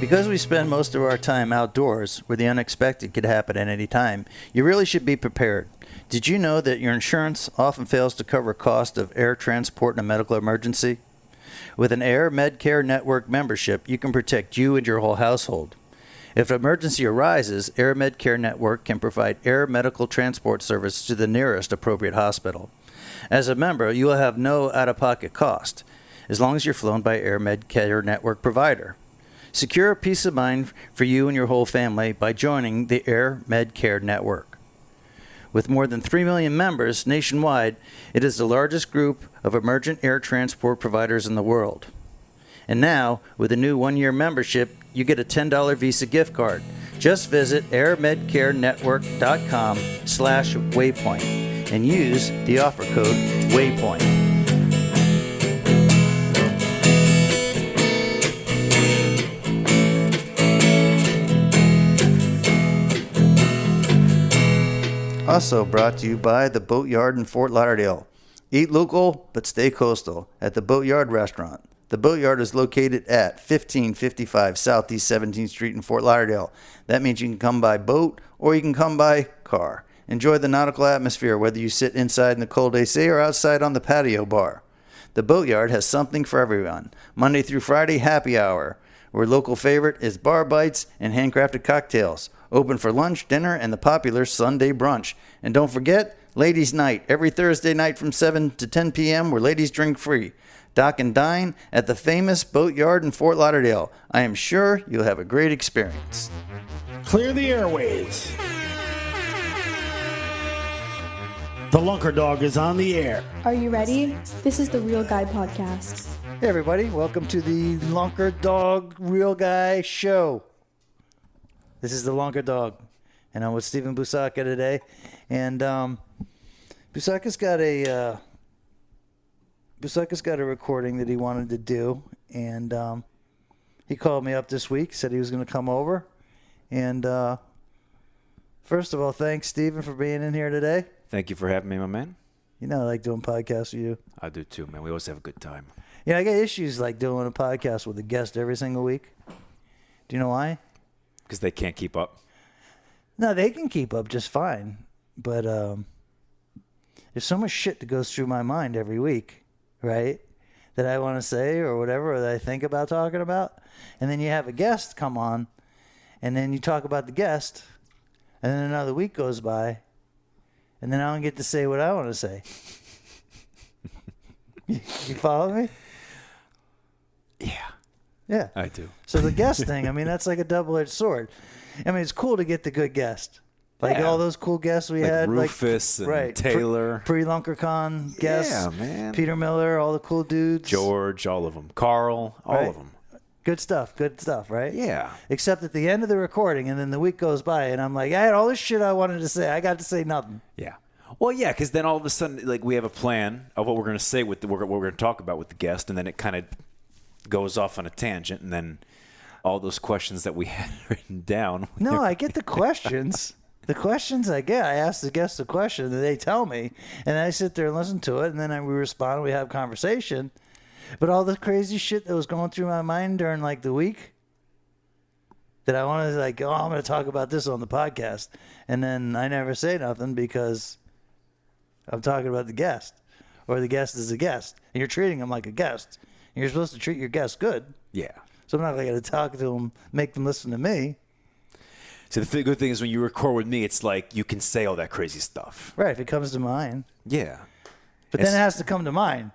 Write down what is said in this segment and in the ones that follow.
Because we spend most of our time outdoors, where the unexpected could happen at any time, you really should be prepared. Did you know that your insurance often fails to cover cost of air transport in a medical emergency? With an Air Medcare Network membership, you can protect you and your whole household. If an emergency arises, Air Medcare Network can provide air medical transport service to the nearest appropriate hospital. As a member, you will have no out-of-pocket cost, as long as you're flown by Air Medcare Network provider. Secure peace of mind for you and your whole family by joining the Air Medcare Network. With more than 3 million members nationwide, it is the largest group of emergent air transport providers in the world. And now, with a new one-year membership, you get a $10 Visa gift card. Just visit airmedcarenetwork.com/waypoint and use the offer code WAYPOINT. Also brought to you by the Boatyard in Fort Lauderdale. Eat local, but stay coastal at the Boatyard Restaurant. The Boatyard is located at 1555 Southeast 17th Street in Fort Lauderdale. That means you can come by boat or you can come by car. Enjoy the nautical atmosphere whether you sit inside in the cold AC or outside on the patio bar. The Boatyard has something for everyone. Monday through Friday, happy hour, where local favorite is bar bites and handcrafted cocktails. Open for lunch, dinner, and the popular Sunday brunch. And don't forget, Ladies' Night, every Thursday night from 7 to 10 p.m. where ladies drink free. Dock and dine at the famous Boatyard in Fort Lauderdale. I am sure you'll have a great experience. Clear the airways. The Lunker Dog is on the air. Are you ready? This is the Real Guy Podcast. Hey everybody, welcome to the Lunker Dog Real Guy Show. This is the Lunker Dog, and I'm with Stephen Busacca today. And Busacca's got a recording that he wanted to do, and he called me up this week, said he was going to come over. And first of all, thanks, Stephen, for being in here today. Thank you for having me, my man. You know, I like doing podcasts with you. I do too, man. We always have a good time. Yeah, I got issues like doing a podcast with a guest every single week. Do you know why? Because they can't keep up. No, they can keep up just fine. But there's so much shit that goes through my mind every week, right? That I want to say or whatever, or that I think about talking about. And then you have a guest come on, and then you talk about the guest, and then another week goes by, and then I don't get to say what I want to say. You follow me? Yeah. Yeah. I do. So the guest thing, I mean, that's like a double-edged sword. I mean, it's cool to get the good guest. Like all those cool guests we had. Rufus and right, Taylor. Pre-LunkerCon guests. Yeah, man. Peter Miller, all the cool dudes. George, all of them. Carl, all of them. Good stuff, right? Yeah. Except at the end of the recording, and then the week goes by, and I'm like, I had all this shit I wanted to say. I got to say nothing. Yeah. Well, yeah, because then all of a sudden, like, we have a plan of what we're going to say with what we're going to talk about with the guest, and then it kind of goes off on a tangent, and then all those questions that we had written down. No, I get the questions. The questions I get, I ask the guests a question, and they tell me, and I sit there and listen to it, and then we respond, and we have conversation. But all the crazy shit that was going through my mind during, like, the week, that I wanted to, like, oh, I'm going to talk about this on the podcast. And then I never say nothing because I'm talking about the guest, or the guest is a guest, and you're treating them like a guest. And you're supposed to treat your guests good. Yeah. So I'm not going to talk to them, make them listen to me. So the good thing is when you record with me, it's like you can say all that crazy stuff. Right, if it comes to mind. Yeah. But then it has to come to mind.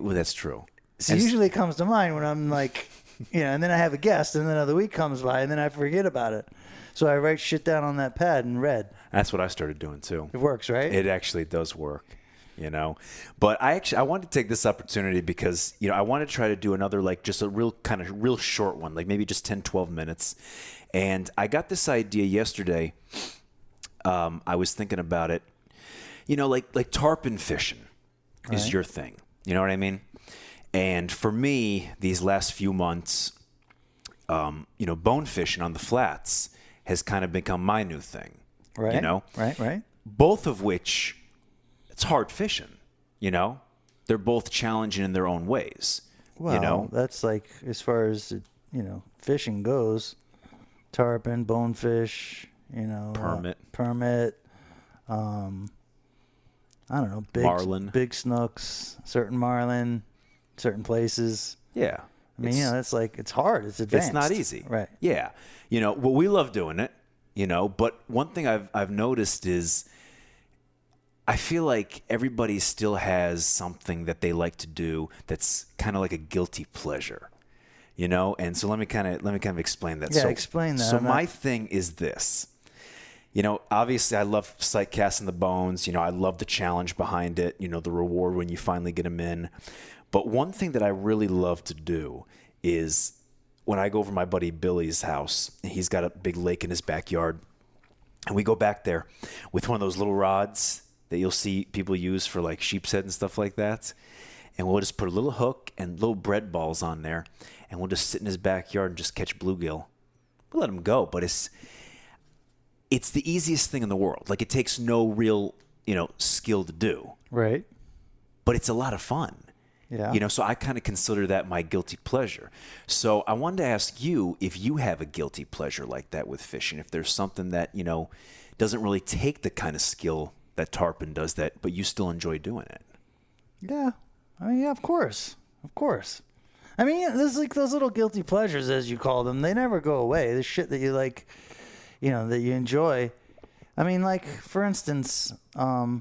Well, that's true. So usually it comes to mind when I'm like, and then I have a guest, and then another week comes by, and then I forget about it. So I write shit down on that pad in red. That's what I started doing too. It works, right? It actually does work. But I wanted to take this opportunity because, I want to try to do another, like, just a real short one, like maybe just 10, 12 minutes. And I got this idea yesterday. I was thinking about it, like tarpon fishing is your thing. You know what I mean? And for me, these last few months, bone fishing on the flats has kind of become my new thing. Right. Right. Both of which, it's hard fishing, They're both challenging in their own ways. Well, that's like, as far as fishing goes. Tarpon, bonefish, permit. I don't know, Marlin. big snooks, certain marlin, certain places. Yeah. I mean, it's like, it's hard. It's advanced. It's not easy. Right. Yeah. Well, we love doing it, but one thing I've noticed is I feel like everybody still has something that they like to do that's kind of like a guilty pleasure, and so let me kind of explain that. Yeah, explain that. So my thing is this. Obviously I love sight casting the bones. I love the challenge behind it, the reward when you finally get them in. But one thing that I really love to do is when I go over to my buddy Billy's house, he's got a big lake in his backyard, and we go back there with one of those little rods that you'll see people use for like sheep's head and stuff like that. And we'll just put a little hook and little bread balls on there, and we'll just sit in his backyard and just catch bluegill. We'll let him go, but it's the easiest thing in the world. Like, it takes no real, skill to do. Right. But it's a lot of fun. Yeah. So I kind of consider that my guilty pleasure. So I wanted to ask you if you have a guilty pleasure like that with fishing, if there's something that, doesn't really take the kind of skill that tarpon does but you still enjoy doing it. Yeah. I mean, yeah, of course. Of course. I mean, there's like those little guilty pleasures, as you call them. They never go away. The shit that you like, that you enjoy. I mean, like, for instance, I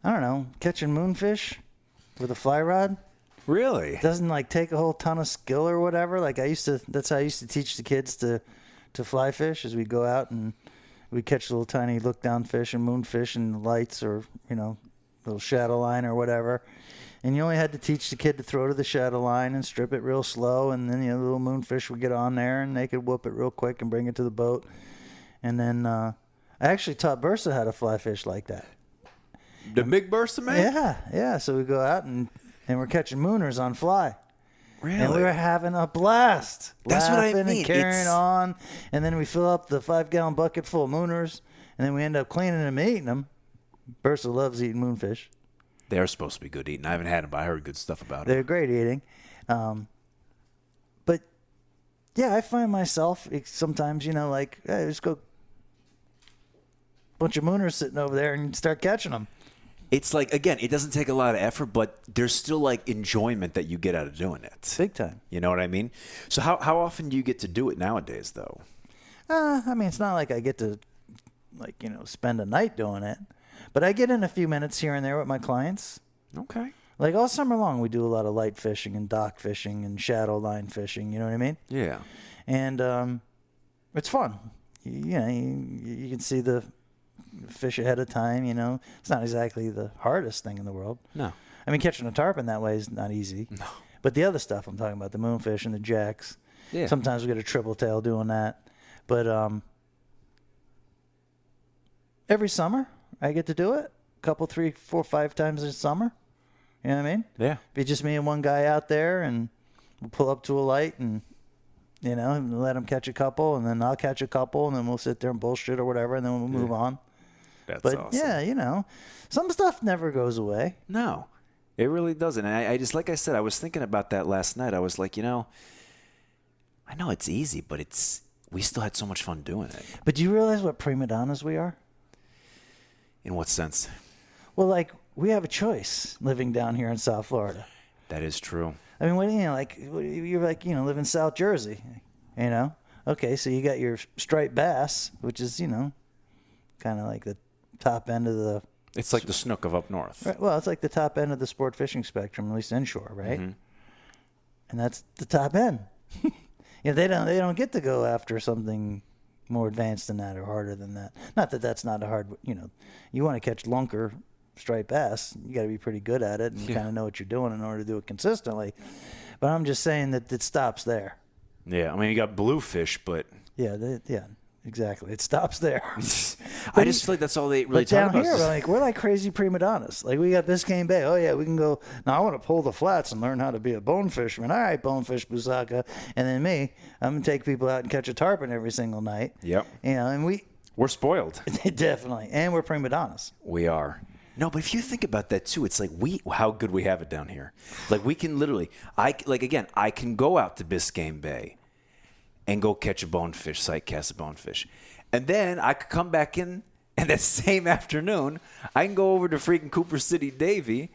don't know, catching moonfish with a fly rod. Really? It doesn't like take a whole ton of skill or whatever. Like that's how I used to teach the kids to fly fish, as we go out and we catch little tiny look down fish and moonfish and lights, or, little shadow line or whatever. And you only had to teach the kid to throw to the shadow line and strip it real slow. And then, the little moonfish would get on there and they could whoop it real quick and bring it to the boat. And then I actually taught Bursa how to fly fish like that. The big Bursa, man? Yeah. So we go out and we're catching mooners on fly. Really? And we were having a blast. That's what I Laughing mean. And carrying on. And then we fill up the 5-gallon bucket full of mooners. And then we end up cleaning them and eating them. Bursa loves eating moonfish. They're supposed to be good eating. I haven't had them, but I heard good stuff about them. They're great eating. But, yeah, I find myself sometimes, like, hey, just go bunch of mooners sitting over there and start catching them. It's like, again, it doesn't take a lot of effort, but there's still like enjoyment that you get out of doing it. Big time. You know what I mean? So how often do you get to do it nowadays, though? I mean, it's not like I get to, like, spend a night doing it. But I get in a few minutes here and there with my clients. Okay. Like, all summer long, we do a lot of light fishing and dock fishing and shadow line fishing. You know what I mean? Yeah. And it's fun. You can see the fish ahead of time. It's not exactly the hardest thing in the world. No. I mean, catching a tarpon that way is not easy. No. But the other stuff I'm talking about, the moonfish and the jacks. Yeah. Sometimes we get a triple tail doing that. But every summer I get to do it. A couple, 3, 4, 5 times in summer. You know what I mean? Yeah. Be just me and one guy out there, and we'll pull up to a light and, and let him catch a couple, and then I'll catch a couple, and then we'll sit there and bullshit or whatever, and then we'll move on. That's but awesome. yeah, some stuff never goes away. No, it really doesn't. And I just, like I said, I was thinking about that last night. I was like, I know it's easy, but we still had so much fun doing it. But do you realize what prima donnas we are? In what sense? Well, like, we have a choice living down here in South Florida. That is true. I mean, you're like, live in South Jersey, Okay, so you got your striped bass, which is, kind of like the top end of the... It's like the snook of up north. Right, well, it's like the top end of the sport fishing spectrum, at least inshore, right? Mm-hmm. And that's the top end. They don't get to go after something more advanced than that or harder than that. Not that that's not a hard... you want to catch lunker striped bass, you got to be pretty good at it and kind of know what you're doing in order to do it consistently. But I'm just saying that it stops there. Yeah, I mean, you got bluefish, but... Yeah, exactly. It stops there. I just feel like that's all they really talk down about. Here, we're like crazy prima donnas. Like, we got Biscayne Bay. Oh, yeah, we can go. Now, I want to pull the flats and learn how to be a bonefisherman. All right, bonefish Busaka. And then me, I'm going to take people out and catch a tarpon every single night. Yep. And We're spoiled. Definitely. And we're prima donnas. We are. No, but if you think about that too, it's like how good we have it down here. Like we can literally, I can go out to Biscayne Bay and go catch a bonefish, sight cast a bonefish. And then I could come back in, and that same afternoon, I can go over to freaking Cooper City Davie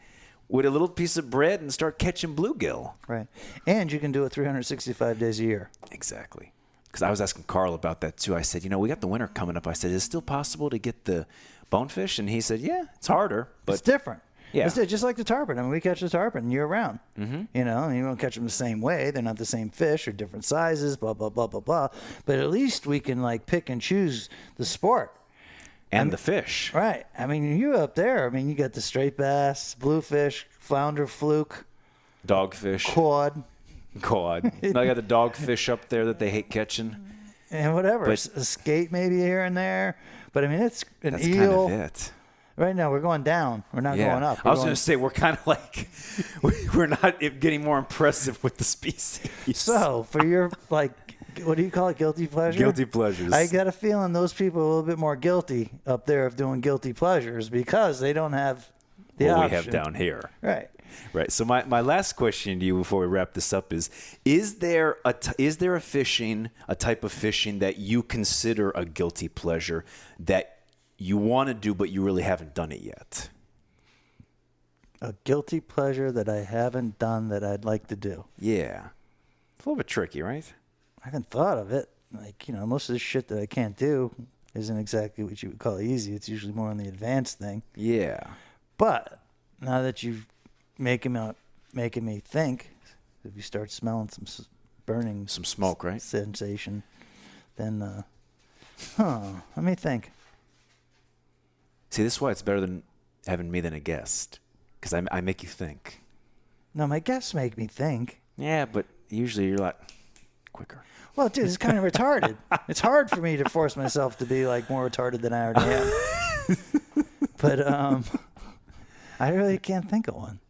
with a little piece of bread and start catching bluegill. Right. And you can do it 365 days a year. Exactly. Because I was asking Carl about that too. I said, we got the winter coming up. I said, is it still possible to get the bonefish? And he said, yeah, it's harder, but it's different. Yeah. It's just like the tarpon. I mean, we catch the tarpon year round. Mm-hmm. And you don't catch them the same way. They're not the same fish or different sizes, blah, blah, blah, blah, blah. But at least we can, pick and choose the sport. And the fish. Right. I mean, you up there, you got the straight bass, bluefish, flounder, fluke. Dogfish. Quad. Now I got the dogfish up there that they hate catching. And whatever. But, a skate maybe here and there. But, it's an that's eel. Kind of it. Right now, we're going down. We're not going up. I was going to say, we're kind of we're not getting more impressive with the species. So, for your, what do you call it, guilty pleasure? Guilty pleasures. I got a feeling those people are a little bit more guilty up there of doing guilty pleasures because they don't have the option. We have down here. Right. Right. So my last question to you before we wrap this up is there a type of fishing that you consider a guilty pleasure that you want to do but you really haven't done it yet? A guilty pleasure that I haven't done that I'd like to do. Yeah. It's a little bit tricky, right? I haven't thought of it. Most of the shit that I can't do isn't exactly what you would call easy. It's usually more on the advanced thing. Yeah. But now that you've making me think, if you start smelling some burning, some smoke, right? Sensation, then, let me think. See, this is why it's better than having me than a guest, because I make you think. No, my guests make me think. Yeah, but usually you're quicker. Well, dude, it's kind of retarded. It's hard for me to force myself to be more retarded than I already am. But I really can't think of one.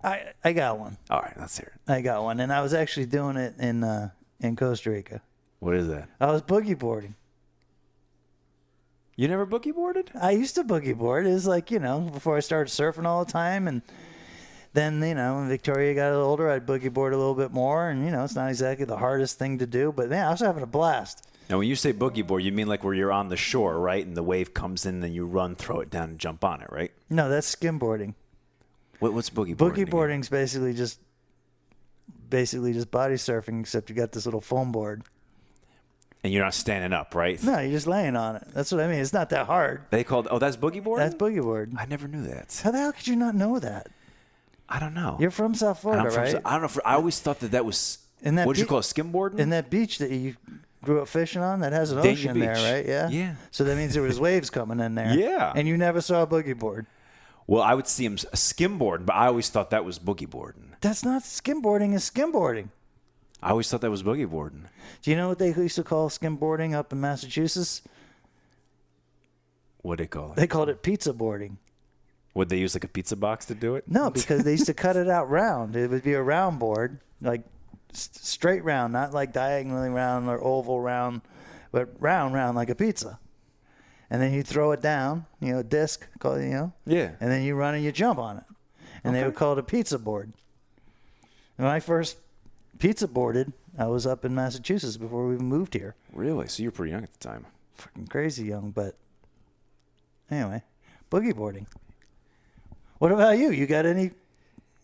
I got one. All right, let's hear it. I got one, and I was actually doing it in Costa Rica. What is that? I was boogie boarding. You never boogie boarded? I used to boogie board. It was before I started surfing all the time, and then when Victoria got a little older, I'd boogie board a little bit more, and it's not exactly the hardest thing to do, but man, I was having a blast. Now, when you say boogie board, you mean where you're on the shore, right? And the wave comes in, then you run, throw it down, and jump on it, right? No, that's skimboarding. What's boogie boarding? Boogie boarding's basically just body surfing, except you got this little foam board. And you're not standing up, right? No, you're just laying on it. That's what I mean. It's not that hard. That's boogie boarding? That's boogie board. I never knew that. How the hell could you not know that? I don't know. You're from South Florida, right? I don't know. I always thought that was. What did you call it? Skimboarding? In that beach that you grew up fishing on, that has an Dania ocean Beach. there, right? Yeah. Yeah. So that means there was waves coming in there. Yeah. And you never saw a boogie board. Well, I would see him skimboarding, but I always thought that was boogie boarding. That's not skimboarding. It's skimboarding. I always thought that was boogie boarding. Do you know what they used to call skimboarding up in Massachusetts? What do they call it? They called it pizza boarding. Would they use a pizza box to do it? No, because they used to cut it out round. It would be a round board, straight round, not diagonally round or oval round, but round like a pizza. And then you throw it down, a disc, Yeah. and then you run and you jump on it. And they would call it a pizza board. And when I first pizza boarded, I was up in Massachusetts before we moved here. Really? So you were pretty young at the time. Fucking crazy young, but anyway, boogie boarding. What about you? You got any,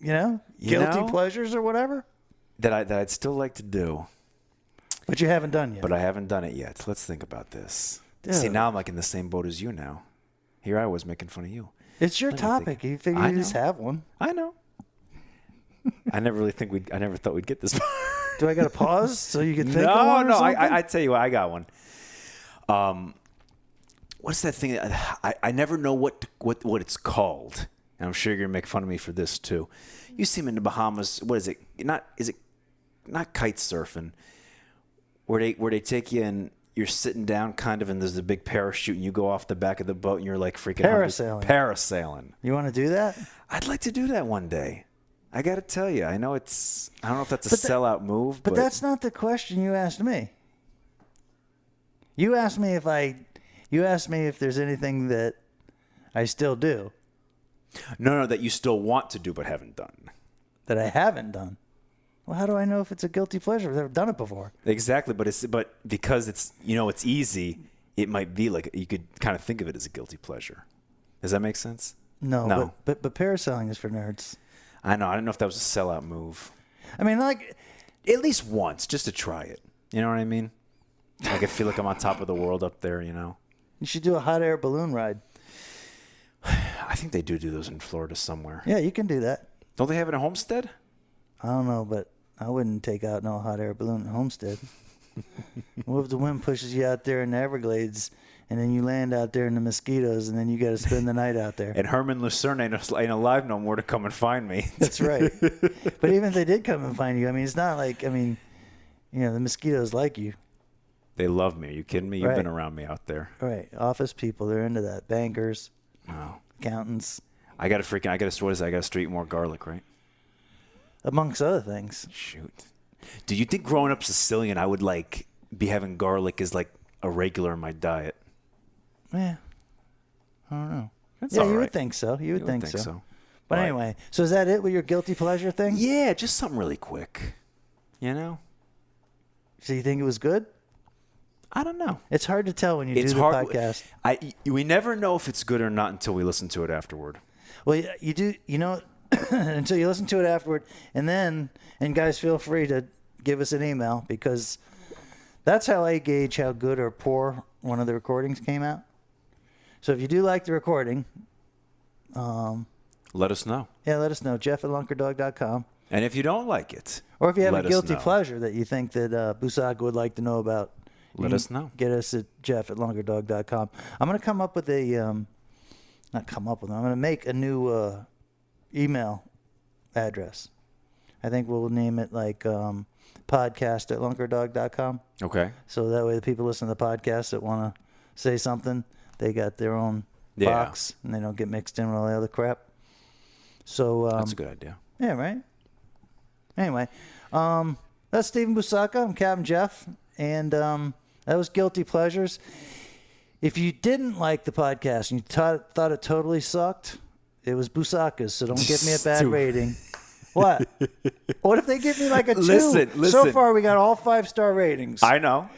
guilty pleasures or whatever? That I'd still like to do. But you haven't done yet. But I haven't done it yet. Let's think about this. Dude. See, now I'm in the same boat as you now. Here I was making fun of you. It's your topic. You figure you just have one. I know. I never thought we'd get this far. Do I got to pause so you can think of one? No. I tell you what, I got one. What's that thing? I never know what it's called. And I'm sure you're gonna make fun of me for this too. You see them in the Bahamas. What is it? Is it not kite surfing? Where they take you and you're sitting down kind of, and there's a big parachute, and you go off the back of the boat, and you're freaking parasailing. You want to do that? I'd like to do that one day. I got to tell you, I know I don't know if that's a sellout move, but that's not the question you asked me. You asked me if there's anything that I still do. No, that you still want to do but haven't done. That I haven't done. Well, how do I know if it's a guilty pleasure? I've never done it before. Exactly, but because it's it's easy, it might be like you could kind of think of it as a guilty pleasure. Does that make sense? No. But parasailing is for nerds. I know. I don't know if that was a sellout move. I mean, like, At least once, just to try it. You know what I mean? Like I feel like I'm on top of the world up there. You should do a hot air balloon ride. I think they do those in Florida somewhere. Yeah, you can do that. Don't they have it in Homestead? I don't know, but I wouldn't take out no hot air balloon in Homestead. What if the wind pushes you out there in the Everglades, and then you land out there in the mosquitoes, and then you got to spend the night out there? And Herman Lucerne ain't alive no more to come and find me. That's right. But even if they did come and find you, I mean, it's not like, the mosquitoes like you. They love me. Are you kidding me? You've Right. been around me out there. Right. Office people, they're into that. Bankers, Oh. accountants, I got to eat more garlic, right? amongst other things. Shoot. Do you think growing up Sicilian, I would be having garlic as a regular in my diet? Yeah. I don't know. That's yeah, all you right. would think so. You would think so. But Right. anyway, so is that it with your guilty pleasure thing? Yeah, just something really quick. So you think it was good? I don't know. It's hard to tell when you It's do the hard. podcast. We never know if it's good or not until we listen to it afterward. Well, you do, until you listen to it afterward. And guys, feel free to give us an email, because that's how I gauge how good or poor one of the recordings came out. So if you do like the recording, Let us know. yeah, let us know. Jeff@lunkerdog.com. And if you don't like it, Or if you have let a us guilty know. pleasure that you think that Busaka would like to know about, Let us know. Get us at Jeff@lunkerdog.com. I'm going to come up with I'm going to make a new email address. I think we'll name it podcast@lunkerdog.com. Okay. So that way the people listen to the podcast that want to say something, they got their own Yeah. box, and they don't get mixed in with all the other crap. So That's a good idea. yeah, right. Anyway, that's Stephen Busaka. I'm Captain Jeff, and that was Guilty Pleasures. If you didn't like the podcast and you thought it totally sucked, it was Busaka's, so don't give me a bad Dude. rating. What? What if they give me a 2? Listen. So far, we got all 5-star ratings. I know.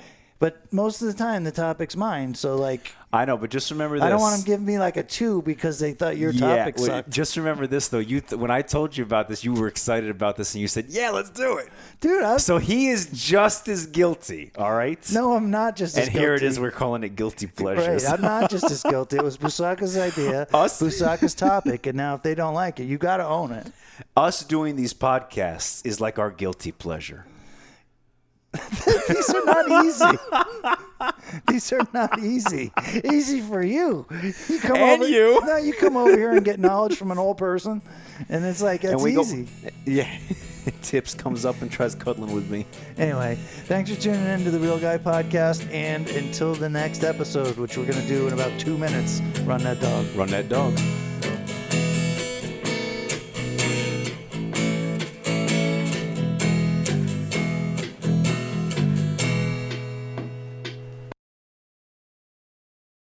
But most of the time, the topic's mine. So, I know, but just remember this. I don't want them giving me a 2 because they thought your topic wait, sucked. just remember this, though. When I told you about this, you were excited about this, and you said, yeah, let's do it. Dude, So he is just as guilty, all right? no, I'm not just as And guilty. here it is. We're calling it guilty pleasures. Right, I'm not just as guilty. It was Busaka's idea, Busaka's topic, and now if they don't like it, you got to own it. Us doing these podcasts is like our guilty pleasure. These are not easy. These are not easy. Easy for you. You come And over, you. No, you come over here and get knowledge from an old person, and it's that's And we easy. Yeah. Tips comes up and tries cuddling with me. Anyway, thanks for tuning in to the Real Guy Podcast, and until the next episode, which we're going to do in about 2 minutes, run that dog. Run that dog.